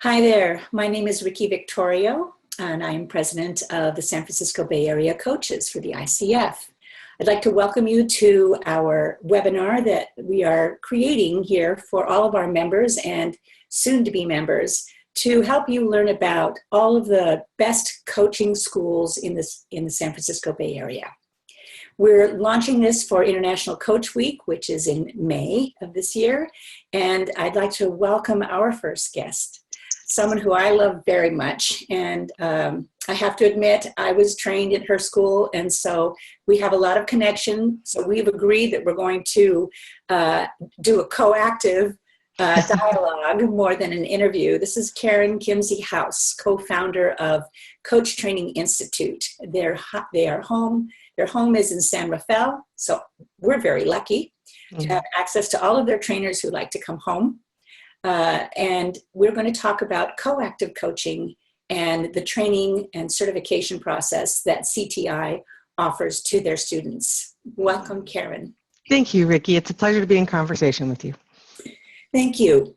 Hi there, my name is Ricci Victorio, and I'm president of the San Francisco Bay Area Coaches for the ICF. I'd like to welcome you to our webinar that we are creating here for all of our members and soon-to-be members to help you learn about all of the best coaching schools in the San Francisco Bay Area. We're launching this for International Coach Week, which is in May of this year, and I'd like to welcome our first guest, someone who I love very much. And I have to admit, I was trained in her school, and so we have a lot of connection. So we've agreed that we're going to do a CoActive dialogue more than an interview. This is Karen Kimsey-House, co-founder of Coach Training Institute. Their home is in San Rafael, so we're very lucky to have access to all of their trainers who like to come home. And we're going to talk about CoActive coaching and the training and certification process that CTI offers to their students. Welcome, Karen. Thank you, Ricci. It's a pleasure to be in conversation with you. Thank you.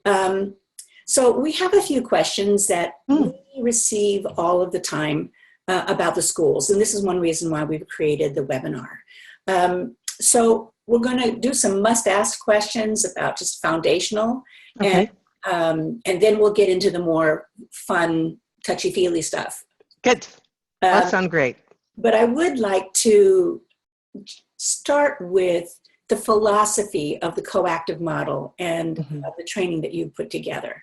So we have a few questions that we receive all of the time about the schools, and this is one reason why we've created the webinar. So we're going to do some must-ask questions about just foundational, Okay. and then we'll get into the more fun, touchy-feely stuff. Good. That sounds great. But I would like to start with the philosophy of the CoActive model and of the training that you put together.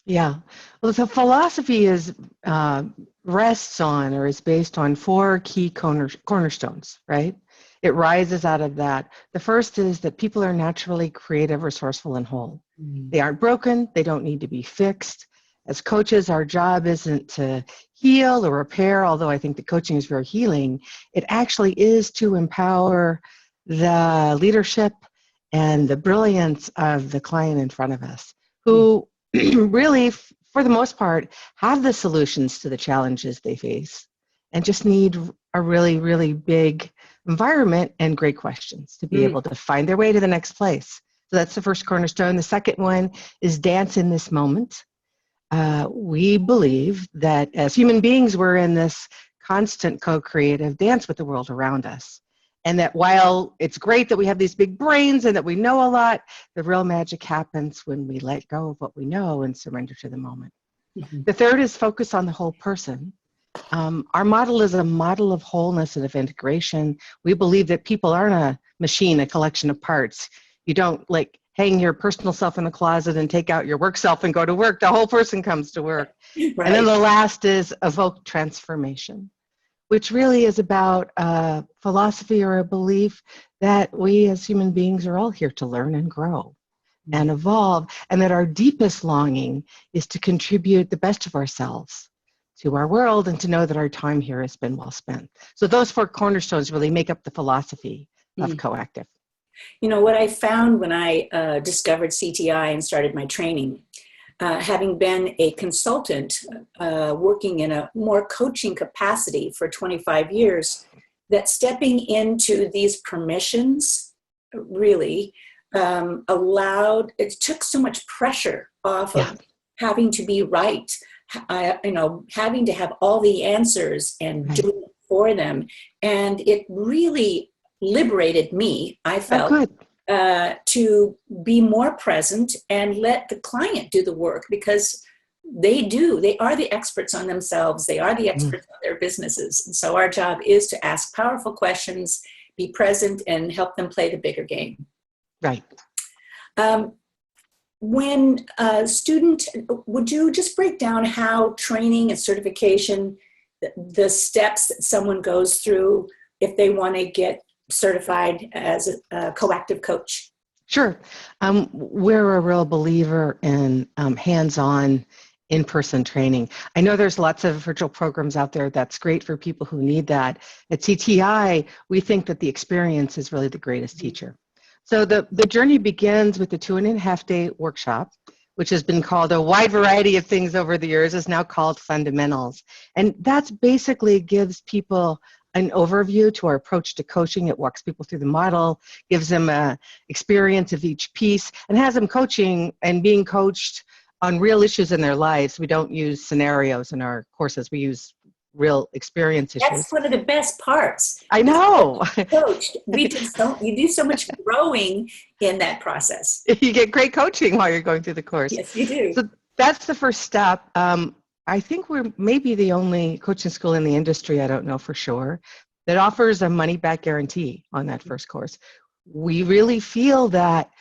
Yeah. Well, the philosophy rests on or is based on four key cornerstones, right? It rises out of that. The first is that people are naturally creative, resourceful, and whole. They aren't broken. They don't need to be fixed. As coaches, our job isn't to heal or repair, although I think that coaching is very healing. It actually is to empower the leadership and the brilliance of the client in front of us, who really, for the most part, have the solutions to the challenges they face and just need a really, really big environment and great questions to be able to find their way to the next place. So that's the first cornerstone. The second one is dance in this moment. We believe that as human beings, we're in this constant co-creative dance with the world around us. And that while it's great that we have these big brains and that we know a lot, the real magic happens when we let go of what we know and surrender to the moment. The third is focus on the whole person. Our model is a model of wholeness and of integration. We believe that people aren't a machine, a collection of parts. You don't like hang your personal self in the closet and take out your work self and go to work. The whole person comes to work. Right. And then the last is evoke transformation, which really is about a philosophy or a belief that we as human beings are all here to learn and grow and evolve, and that our deepest longing is to contribute the best of ourselves to our world and to know that our time here has been well spent. So those four cornerstones really make up the philosophy of CoActive. You know, what I found when I discovered CTI and started my training, having been a consultant working in a more coaching capacity for 25 years, that stepping into these permissions really it took so much pressure off of having to be right, having to have all the answers and doing it for them. And it really liberated me, I felt, to be more present and let the client do the work, because they are the experts on themselves. They are the experts on their businesses. And so our job is to ask powerful questions, be present, and help them play the bigger game. Right. When a student, would you just break down how training and certification, the steps that someone goes through if they want to get certified as a CoActive coach? Sure. We're a real believer in hands-on, in-person training. I know there's lots of virtual programs out there. That's great for people who need that. At CTI, we think that the experience is really the greatest teacher. So the journey begins with the 2.5-day workshop, which has been called a wide variety of things over the years, is now called Fundamentals. And that's basically gives people an overview to our approach to coaching. It walks people through the model, gives them an experience of each piece, and has them coaching and being coached on real issues in their lives. We don't use scenarios in our courses. We use real experience issues. That's one of the best parts. I know. Coached. You do so much growing in that process. You get great coaching while you're going through the course. Yes, you do. So that's the first step. I think we're maybe the only coaching school in the industry, I don't know for sure, that offers a money-back guarantee on that first course. We really feel that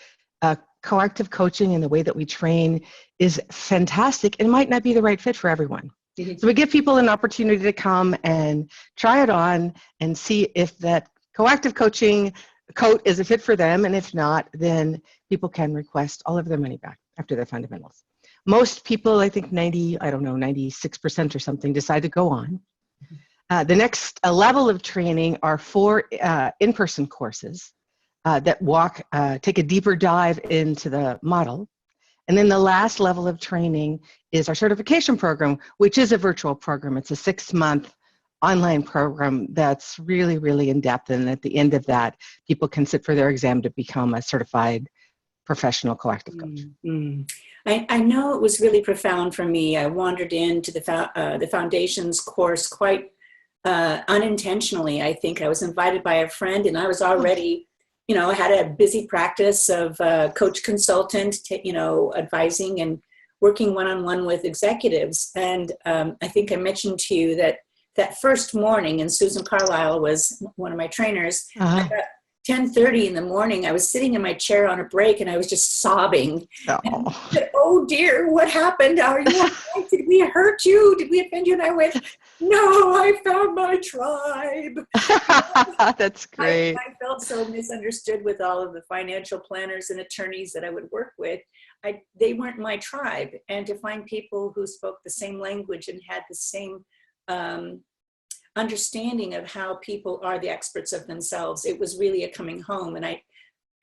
CoActive coaching and the way that we train is fantastic. It might not be the right fit for everyone. Mm-hmm. So we give people an opportunity to come and try it on and see if that CoActive coaching coat is a fit for them. And if not, then people can request all of their money back after their fundamentals. Most people, I think 96% or something, decide to go on. The next level of training are 4 in-person courses that take a deeper dive into the model. And then the last level of training is our certification program, which is a virtual program. It's a 6-month online program that's really, really in-depth. And at the end of that, people can sit for their exam to become a certified professional CoActive coach. Mm-hmm. I know it was really profound for me. I wandered into the Foundations course quite unintentionally. I think I was invited by a friend, and I was already, I had a busy practice of coach consultant, advising and working one-on-one with executives. And I think I mentioned to you that first morning, and Susan Carlisle was one of my trainers, Uh-huh. at 10:30 in the morning, I was sitting in my chair on a break, and I was just sobbing. Oh, and I said, "Oh dear, what happened? Are you okay? Did we hurt you? Did we offend you?" And I went, "No, I found my tribe." That's great. I felt so misunderstood with all of the financial planners and attorneys that I would work with. They weren't my tribe. And to find people who spoke the same language and had the same understanding of how people are the experts of themselves, it was really a coming home. And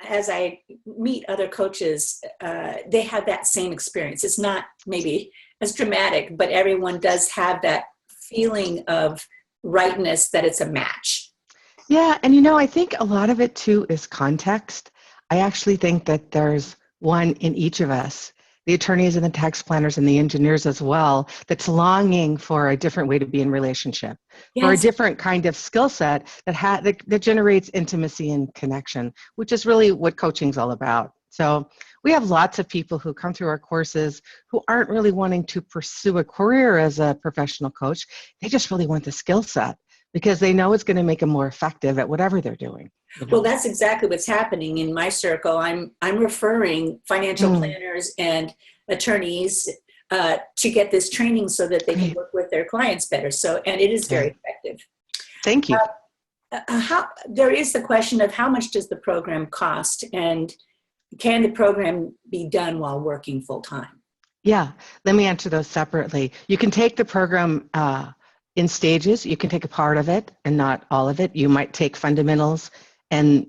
as I meet other coaches, they have that same experience. It's not maybe as dramatic, but everyone does have that feeling of rightness, that it's a match. Yeah, and I think a lot of it too is context. I actually think that there's one in each of us, the attorneys and the tax planners and the engineers as well, that's longing for a different way to be in relationship, Yes. for a different kind of skill set that generates intimacy and connection, which is really what coaching's all about. So we have lots of people who come through our courses who aren't really wanting to pursue a career as a professional coach. They just really want the skill set because they know it's going to make them more effective at whatever they're doing. Well, that's exactly what's happening in my circle. I'm referring financial planners and attorneys to get this training so that they can work with their clients better. And it is very effective. Thank you. There is the question of how much does the program cost, and can the program be done while working full time? Yeah, let me answer those separately. You can take the program in stages. You can take a part of it and not all of it. You might take fundamentals and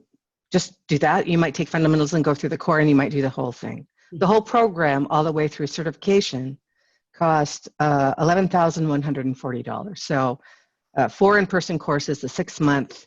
just do that. You might take fundamentals and go through the core, and you might do the whole thing. The whole program, all the way through certification, costs $11,140. So 4 in-person courses, the 6-month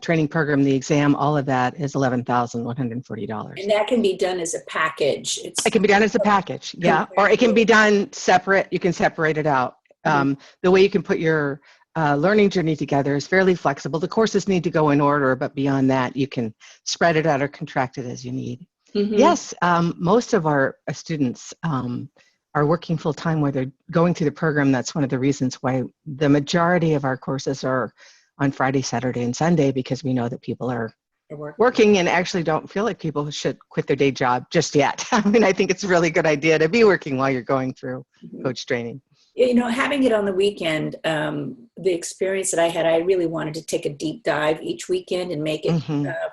training program, the exam, all of that is $11,140. And that can be done as a package. It can be done as a package, yeah. Or it can be done separate. You can separate it out. The way you can put your learning journey together is fairly flexible. The courses need to go in order, but beyond that, you can spread it out or contract it as you need. Mm-hmm. Yes, most of our students are working full-time where they're going through the program. That's one of the reasons why the majority of our courses are on Friday, Saturday, and Sunday, because we know that people are working and actually don't feel like people should quit their day job just yet. I mean, I think it's a really good idea to be working while you're going through coach training. Having it on the weekend, the experience that I had, I really wanted to take a deep dive each weekend and make it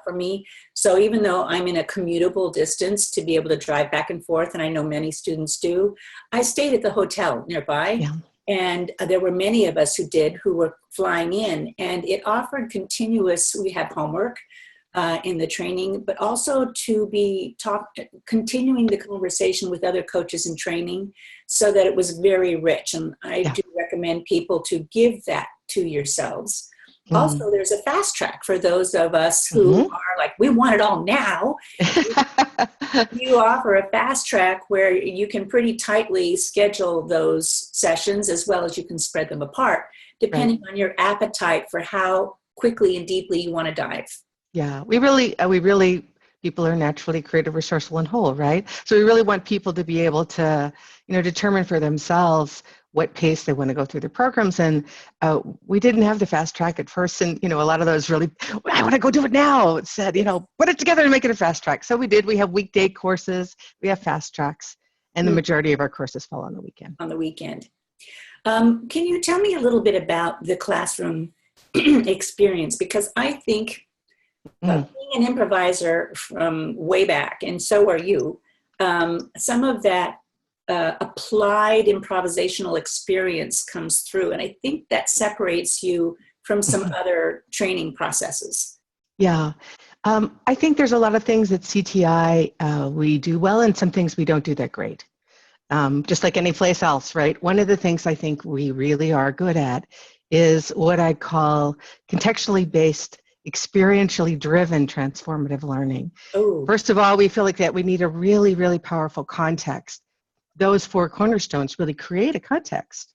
for me. So even though I'm in a commutable distance to be able to drive back and forth, and I know many students do, I stayed at the hotel nearby. Yeah. And there were many of us who were flying in, and it offered we have homework in the training, but also to be continuing the conversation with other coaches in training, so that it was very rich. And I do recommend people to give that to yourselves. Mm. Also, there's a fast track for those of us who Mhm. are like, we want it all now. You offer a fast track where you can pretty tightly schedule those sessions as well as you can spread them apart, Right. depending on your appetite for how quickly and deeply you want to dive. Yeah, we really, people are naturally creative, resourceful, and whole, right? So we really want people to be able to, determine for themselves what pace they want to go through the programs. And we didn't have the fast track at first, and a lot of those really, I want to go do it now. It said, put it together and make it a fast track. So we did. We have weekday courses, we have fast tracks, and the majority of our courses fall on the weekend. On the weekend. Can you tell me a little bit about the classroom experience? Because I think being an improviser from way back, and so are you, some of that applied improvisational experience comes through, and I think that separates you from some other training processes. Yeah. I think there's a lot of things at CTI we do well, and some things we don't do that great. Just like any place else, right? One of the things I think we really are good at is what I call contextually based, experientially driven transformative learning. Oh, First of all, we feel like that we need a really, really powerful context. Those four cornerstones really create a context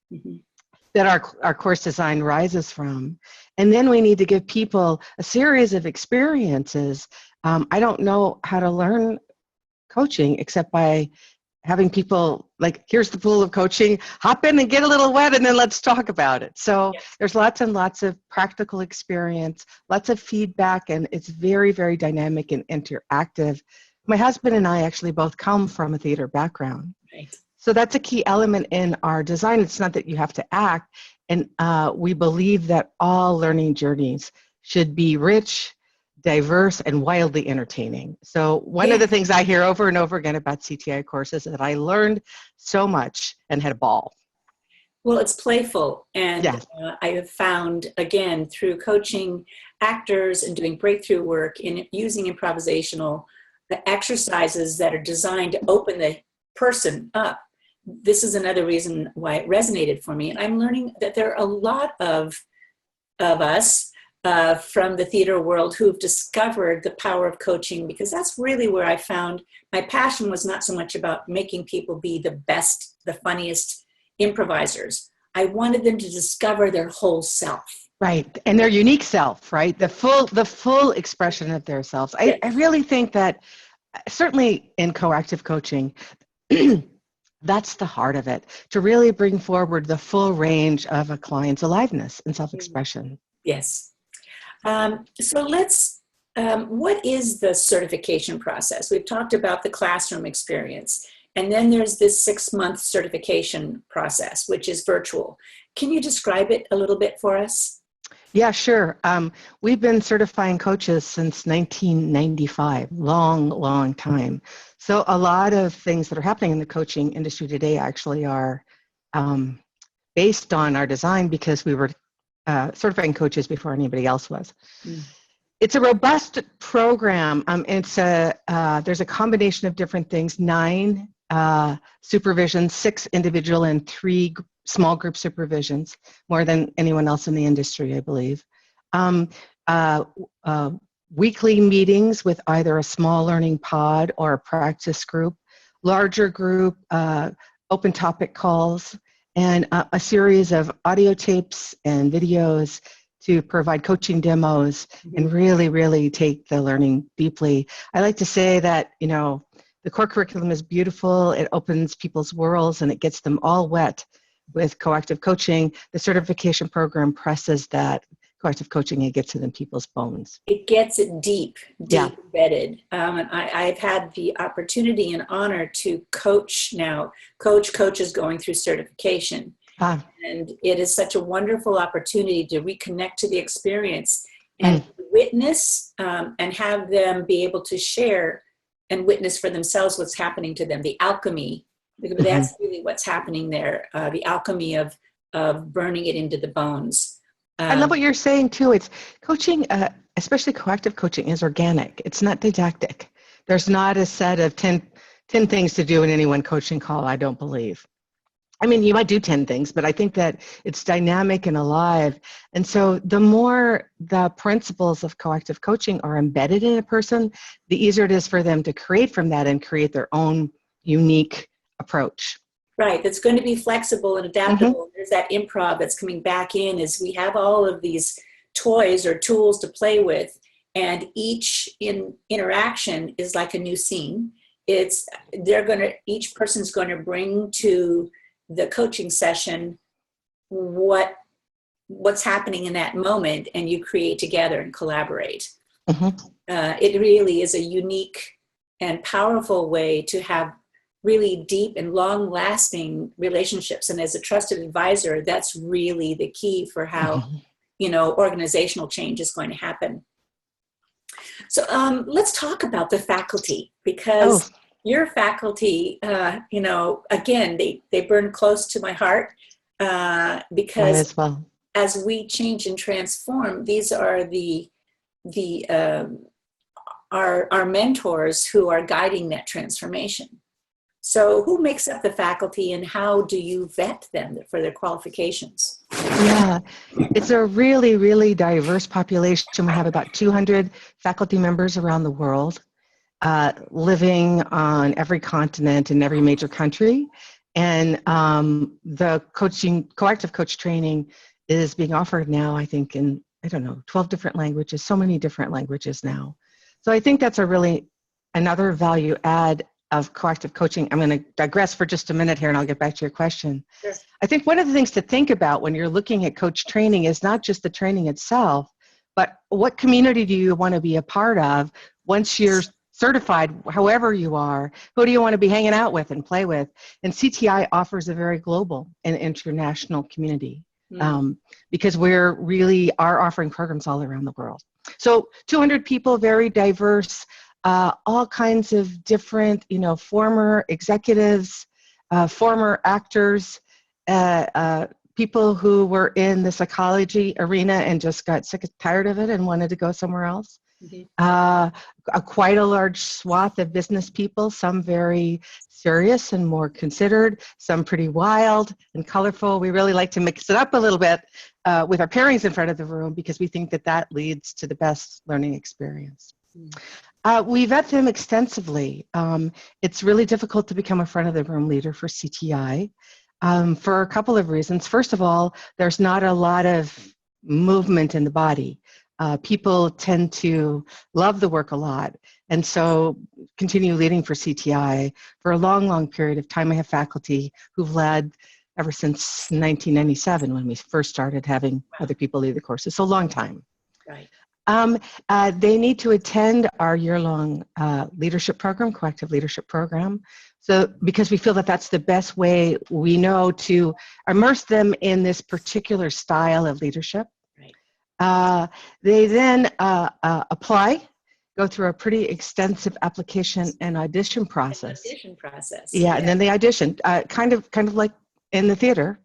that our course design rises from. And then we need to give people a series of experiences. I don't know how to learn coaching except by having people like, here's the pool of coaching, hop in and get a little wet, and then let's talk about it. So there's lots and lots of practical experience, lots of feedback, and it's very, very dynamic and interactive. My husband and I actually both come from a theater background. right. So that's a key element in our design. It's not that you have to act, and we believe that all learning journeys should be rich, diverse, and wildly entertaining. So one of the things I hear over and over again about CTI courses is that I learned so much and had a ball. Well, it's playful, and Yes. I have found, again, through coaching actors and doing breakthrough work in using improvisational exercises that are designed to open the person up. This is another reason why it resonated for me. And I'm learning that there are a lot of us from the theater world who've discovered the power of coaching, because that's really where I found my passion was not so much about making people be the best, the funniest improvisers. I wanted them to discover their whole self. Right, and their unique self, right? The full expression of their selves. I really think that certainly in CoActive coaching, that's the heart of it, to really bring forward the full range of a client's aliveness and self-expression. Yes. So let's, what is the certification process? We've talked about the classroom experience, and then there's this 6-month certification process, which is virtual. Can you describe it a little bit for us? Yeah, sure. We've been certifying coaches since 1995, long time. So a lot of things that are happening in the coaching industry today actually are based on our design, because we were certifying coaches before anybody else was. It's a robust program. There's a combination of different things, 9 supervisions, 6 individual and 3 small group supervisions, more than anyone else in the industry, I believe. Weekly meetings with either a small learning pod or a practice group, larger group, open topic calls, and a series of audio tapes and videos to provide coaching demos and really take the learning deeply. I like to say that, the core curriculum is beautiful. It opens people's worlds and it gets them all wet with CoActive coaching. The certification program presses that CoActive coaching and gets it in people's bones. It gets it deep embedded. And I've had the opportunity and honor to coach coaches going through certification. And it is such a wonderful opportunity to reconnect to the experience and witness and have them be able to share and witness for themselves what's happening to them, the alchemy. That's really what's happening there, the alchemy of burning it into the bones. I love what you're saying too. It's coaching, especially CoActive coaching, is organic. It's not didactic. There's not a set of 10 things to do in any one coaching call, I don't believe. I mean, you might do 10 things, but I think that it's dynamic and alive. And so the more the principles of coactive coaching are embedded in a person, the easier it is for them to create from that and create their own unique approach. Right, that's going to be flexible and Mm-hmm. adaptable. There's that improv that's coming back in as we have all of these toys or tools to play with, and each interaction is like a new scene. Each person's going to bring to the coaching session what's happening in that moment, and you create together and collaborate. Mm-hmm. It really is a unique and powerful way to have really deep and long-lasting relationships. And as a trusted advisor, that's really the key for how, organizational change is going to happen. So let's talk about the faculty, because your faculty, again, they burn close to my heart, because as we change and transform, these are our mentors who are guiding that transformation. So who makes up the faculty, and how do you vet them for their qualifications? Yeah, it's a really, really diverse population. We have about 200 faculty members around the world, living on every continent in every major country. And the coactive coach training is being offered now, I think, in, 12 different languages, so many different languages now. So I think that's another value add of coactive coaching. I'm going to digress for just a minute here, and I'll get back to your question. Sure. I think one of the things to think about when you're looking at coach training is not just the training itself, but what community do you want to be a part of once you're certified, however you are? Who do you want to be hanging out with and play with? And CTI offers a very global and international community, because we are offering programs all around the world. So 200 people, very diverse, all kinds of different, former executives, former actors, people who were in the psychology arena and just got sick and tired of it and wanted to go somewhere else. Mm-hmm. Quite a large swath of business people, some very serious and more considered, some pretty wild and colorful. We really like to mix it up a little bit with our pairings in front of the room, because we think that leads to the best learning experience. We vet them extensively. It's really difficult to become a front of the room leader for CTI for a couple of reasons. First of all, there's not a lot of movement in the body. People tend to love the work a lot, and so continue leading for CTI for a long, long period of time. I have faculty who've led ever since 1997, when we first started having other people lead the courses, so a long time. Right. They need to attend our year-long leadership program, CoActive leadership program. So, because we feel that that's the best way we know to immerse them in this particular style of leadership. Right. They then apply, go through a pretty extensive application and audition process. Yeah, and then they audition, kind of like in the theater.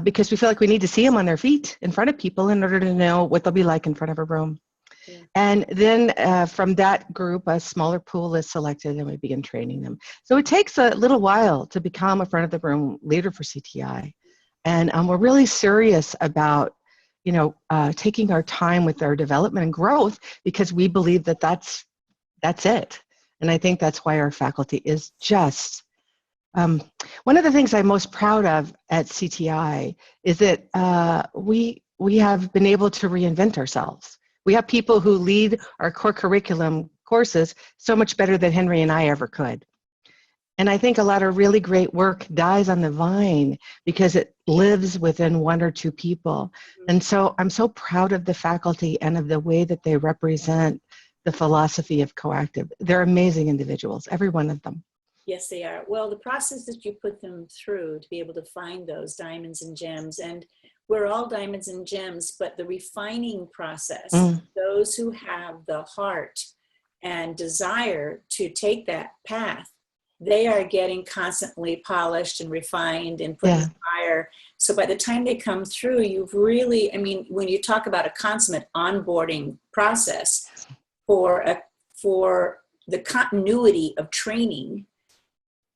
Because we feel like we need to see them on their feet in front of people in order to know what they'll be like in front of a room. Yeah. And then from that group, a smaller pool is selected, and we begin training them. So it takes a little while to become a front of the room leader for CTI. And we're really serious about, taking our time with our development and growth, because we believe that that's it. And I think that's why our faculty is just one of the things I'm most proud of at CTI is that we have been able to reinvent ourselves. We have people who lead our core curriculum courses so much better than Henry and I ever could. And I think a lot of really great work dies on the vine because it lives within one or two people. And so I'm so proud of the faculty and of the way that they represent the philosophy of CoActive. They're amazing individuals, every one of them. Yes, they are. Well, the process that you put them through to be able to find those diamonds and gems, and we're all diamonds and gems, but the refining process, those who have the heart and desire to take that path, they are getting constantly polished and refined and put in the fire. So by the time they come through, you've really, when you talk about a consummate onboarding process for the continuity of training,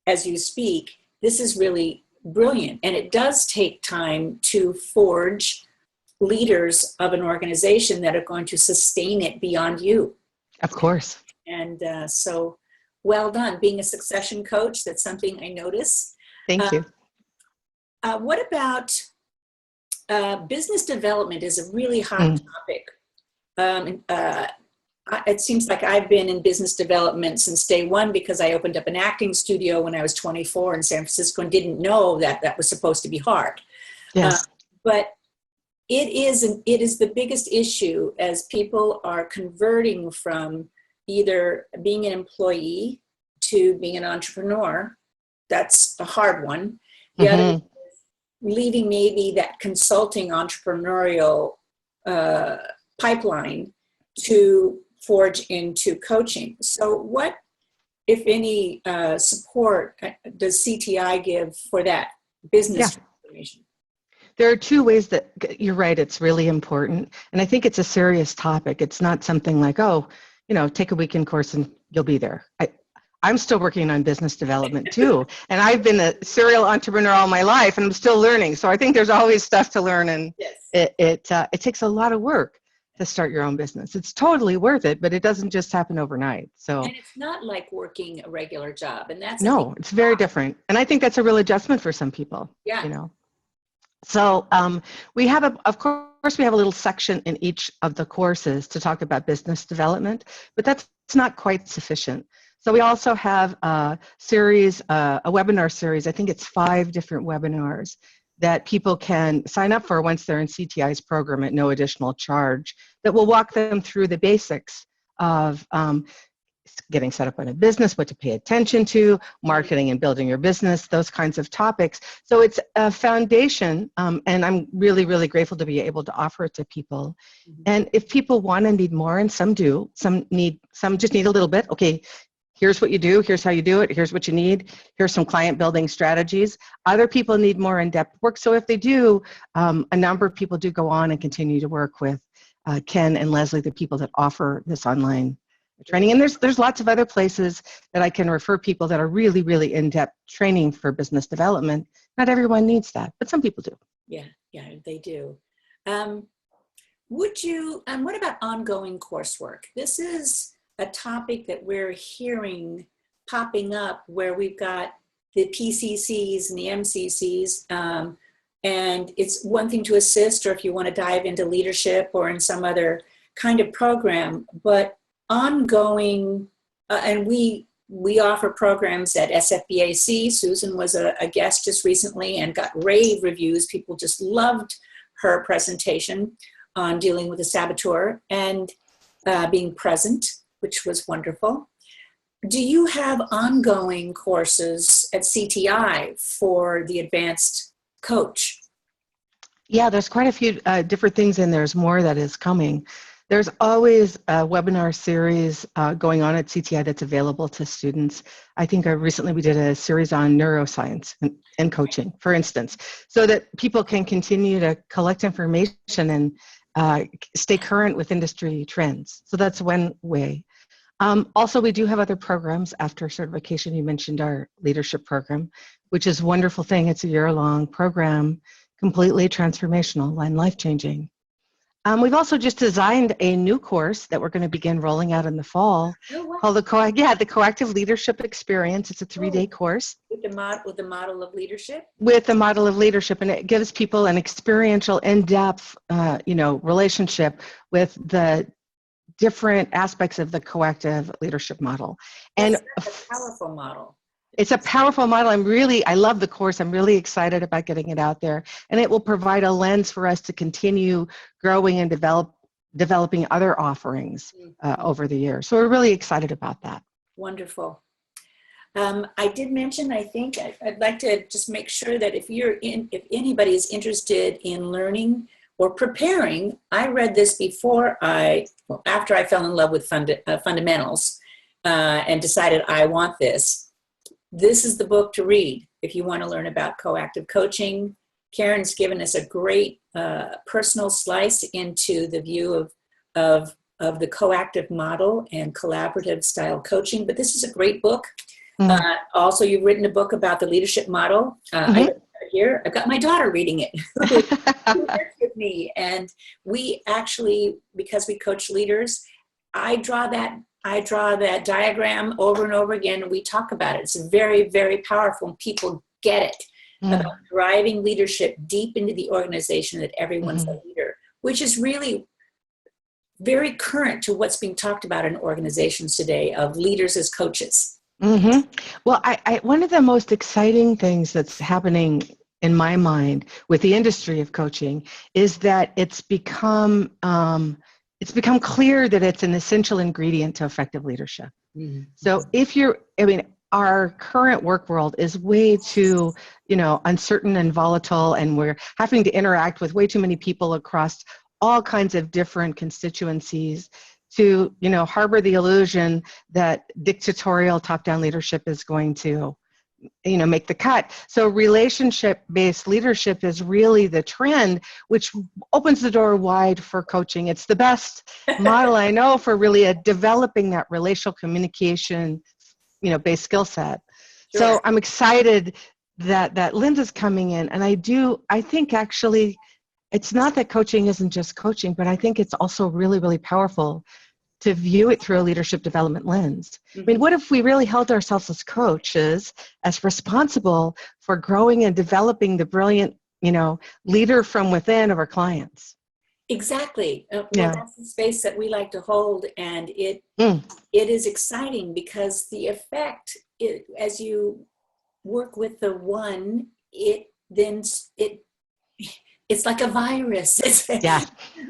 as you speak, this is really brilliant. And it does take time to forge leaders of an organization that are going to sustain it beyond you. Of course. And so well done. Being a succession coach, that's something I notice. Thank you. What about business development is a really hot topic. It seems like I've been in business development since day one because I opened up an acting studio when I was 24 in San Francisco and didn't know that that was supposed to be hard. Yes. But it is the biggest issue as people are converting from either being an employee to being an entrepreneur. That's a hard one. The other is leaving maybe that consulting entrepreneurial pipeline to forge into coaching. So what, if any, support does CTI give for that business transformation? There are two ways that, you're right, it's really important. And I think it's a serious topic. It's not something like, oh, take a weekend course and you'll be there. I'm still working on business development too. And I've been a serial entrepreneur all my life and I'm still learning. So I think there's always stuff to learn, and it takes a lot of work to start your own business. It's totally worth it, but it doesn't just happen overnight. So, and it's not like working a regular job, and that's it's very different. And I think that's a real adjustment for some people. Yeah. So we have of course, we have a little section in each of the courses to talk about business development, but that's not quite sufficient. So we also have a series, a webinar series. I think it's 5 different webinars that people can sign up for once they're in CTI's program at no additional charge, that will walk them through the basics of getting set up on a business, what to pay attention to, marketing and building your business, those kinds of topics. So it's a foundation, and I'm really, really grateful to be able to offer it to people. And if people want and need more, and some do, some just need a little bit, okay, here's what you do, here's how you do it, here's what you need, here's some client building strategies. Other people need more in-depth work. So if they do, a number of people do go on and continue to work with Ken and Leslie, the people that offer this online training. And there's lots of other places that I can refer people that are really, really in-depth training for business development. Not everyone needs that, but some people do. Yeah, they do. What about ongoing coursework? This is a topic that we're hearing popping up where we've got the PCCs and the MCCs, and it's one thing to assist, or if you want to dive into leadership or in some other kind of program, but ongoing, and we offer programs at SFBAC. Susan was a guest just recently and got rave reviews. People just loved her presentation on dealing with a saboteur and being present, which was wonderful. Do you have ongoing courses at CTI for the advanced coach? Yeah, there's quite a few different things, and there's more that is coming. There's always a webinar series going on at CTI that's available to students. I think recently we did a series on neuroscience and coaching, for instance, so that people can continue to collect information and stay current with industry trends. So that's one way. Also, we do have other programs after certification. You mentioned our leadership program, which is a wonderful thing. It's a year-long program, completely transformational and life-changing. We've also just designed a new course that we're going to begin rolling out in the fall called the CoActive Leadership Experience. It's a 3-day course. With the model of leadership? With the model of leadership, and it gives people an experiential, in-depth, relationship with the different aspects of the CoActive leadership model. And it's a powerful model. It's a powerful model. I love the course. I'm really excited about getting it out there. And it will provide a lens for us to continue growing and developing other offerings over the years. So we're really excited about that. Wonderful. I did mention, I think, I'd like to just make sure that if anybody is interested in learning or preparing, I read this after I fell in love with fundamentals and decided I want this. This is the book to read if you want to learn about CoActive coaching. Karen's given us a great personal slice into the view of the CoActive model and collaborative style coaching, but this is a great book. Also, you've written a book about the leadership model. I here. I've got my daughter reading it who works with me. And we actually, because we coach leaders, I draw that diagram over and over again, and we talk about it. It's very, very powerful, and people get it about driving leadership deep into the organization, that everyone's a leader, which is really very current to what's being talked about in organizations today, of leaders as coaches. Well, one of the most exciting things that's happening in my mind with the industry of coaching is that it's become clear that it's an essential ingredient to effective leadership. So our current work world is way too, uncertain and volatile, and we're having to interact with way too many people across all kinds of different constituencies to, harbor the illusion that dictatorial top-down leadership is going to, make the cut. So relationship-based leadership is really the trend, which opens the door wide for coaching. It's the best model I know for really developing that relational communication, based skill set. Sure. So I'm excited that Linda's coming in, and I think actually it's not that coaching isn't just coaching, but I think it's also really, really powerful to view it through a leadership development lens. I mean, what if we really held ourselves as coaches as responsible for growing and developing the brilliant, leader from within of our clients? Exactly. Well, that's the space that we like to hold, and it is exciting because the effect, as you work with the one, it's like a virus.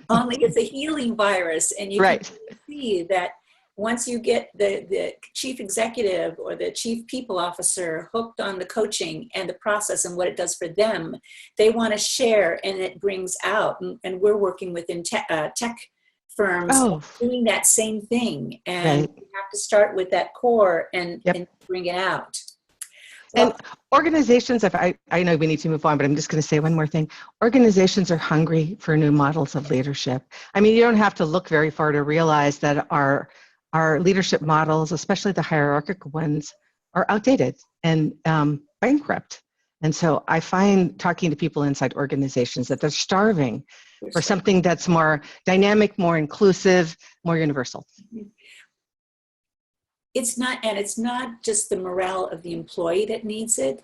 Only it's a healing virus, and you can see that once you get the chief executive or the chief people officer hooked on the coaching and the process and what it does for them, they want to share, and it brings out. And we're working within tech firms doing that same thing, and you have to start with that core and bring it out. And organizations, I know we need to move on, but I'm just going to say one more thing. Organizations are hungry for new models of leadership. I mean, you don't have to look very far to realize that our leadership models, especially the hierarchical ones, are outdated and bankrupt. And so I find, talking to people inside organizations, that they're starving for something that's more dynamic, more inclusive, more universal. It's not just the morale of the employee that needs it.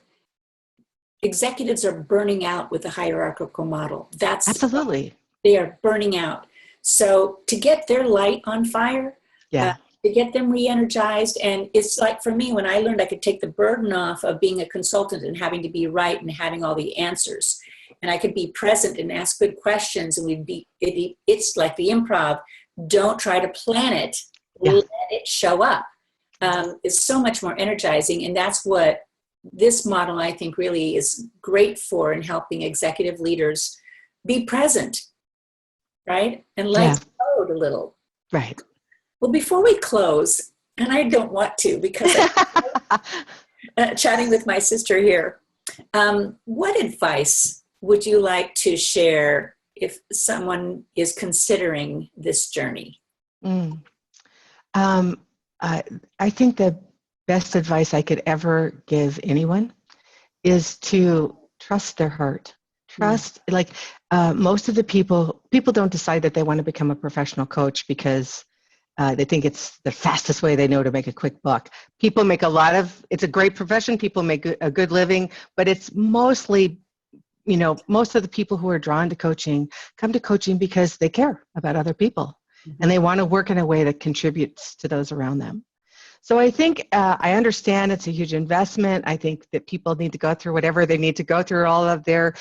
Executives are burning out with the hierarchical model. Absolutely. They are burning out. So to get their light on fire, to get them re-energized, and it's like, for me, when I learned I could take the burden off of being a consultant and having to be right and having all the answers, and I could be present and ask good questions, and it's like the improv. Don't try to plan it. Let it show up. Is so much more energizing, and that's what this model, I think, really is great for, in helping executive leaders be present, right? And light load a little. Right. Well, before we close, and I don't want to because I'm chatting with my sister here, what advice would you like to share if someone is considering this journey? I think the best advice I could ever give anyone is to trust their heart. Trust, most of the people don't decide that they want to become a professional coach because they think it's the fastest way they know to make a quick buck. People make it's a great profession. People make a good living, but it's mostly, most of the people who are drawn to coaching come to coaching because they care about other people. And they want to work in a way that contributes to those around them. So I think I understand it's a huge investment. I think that people need to go through whatever they need to go through, all of their,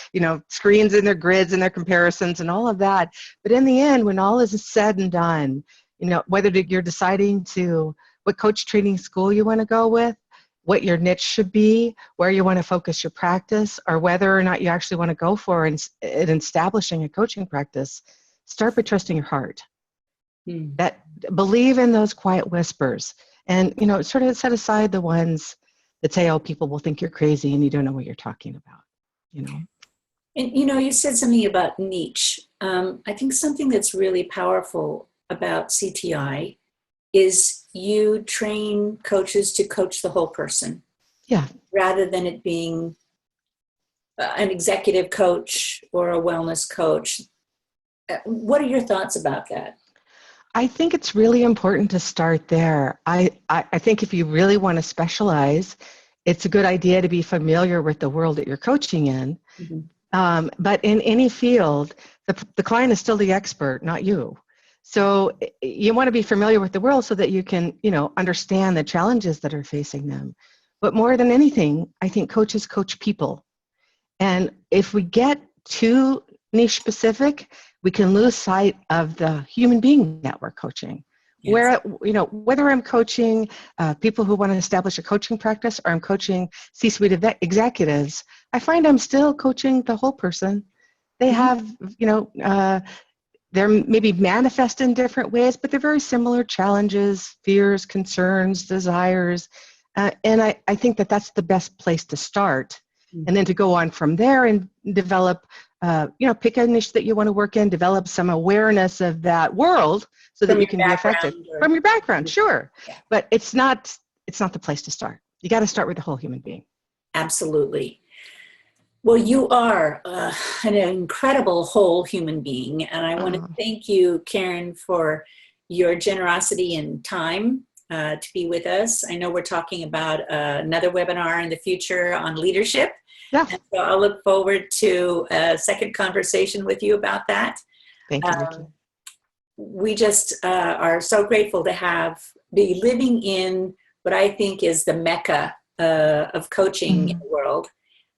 screens and their grids and their comparisons and all of that. But in the end, when all is said and done, whether you're deciding what coach training school you want to go with, what your niche should be, where you want to focus your practice, or whether or not you actually want to go for in establishing a coaching practice, start by trusting your heart. That believe in those quiet whispers, and sort of set aside the ones that say, "Oh, people will think you're crazy and you don't know what you're talking about." And you said something about niche. I think something that's really powerful about CTI is you train coaches to coach the whole person. Yeah. Rather than it being an executive coach or a wellness coach. What are your thoughts about that? I think it's really important to start there. I think if you really want to specialize, it's a good idea to be familiar with the world that you're coaching in. Mm-hmm. But in any field, the client is still the expert, not you. So you want to be familiar with the world so that you can, understand the challenges that are facing them. But more than anything, I think coaches coach people. And if we get too niche specific, we can lose sight of the human being that we're coaching. Yes. Where, whether I'm coaching people who want to establish a coaching practice or I'm coaching C-suite executives, I find I'm still coaching the whole person. They have, they're maybe manifest in different ways, but they're very similar challenges, fears, concerns, desires. And I think that that's the best place to start. And then to go on from there and develop, pick a niche that you want to work in, develop some awareness of that world so that you can be effective. From your background, sure. Yeah. But it's not the place to start. You got to start with the whole human being. Absolutely. Well, you are an incredible whole human being. And I want to thank you, Karen, for your generosity and time to be with us. I know we're talking about another webinar in the future on leadership. Yeah. And so I'll look forward to a second conversation with you about that. Thank you, Ricci. We just are so grateful to be living in what I think is the mecca of coaching in the world,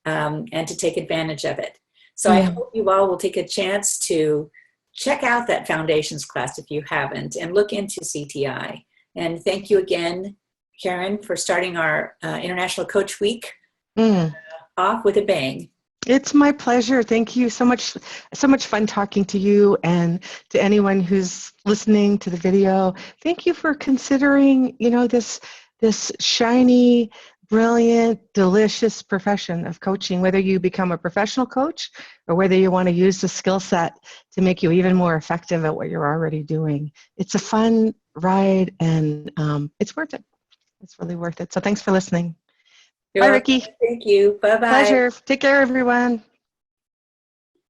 and to take advantage of it. So I hope you all will take a chance to check out that foundations class if you haven't, and look into CTI. And thank you again, Karen, for starting our International Coach Week off with a bang. It's my pleasure. Thank you so much. So much fun talking to you and to anyone who's listening to the video. Thank you for considering, this shiny, brilliant, delicious profession of coaching, whether you become a professional coach or whether you want to use the skill set to make you even more effective at what you're already doing. It's a fun ride, and it's worth it. It's really worth it. So thanks for listening. Bye, Ricci. Thank you. Bye-bye. Pleasure. Take care, everyone.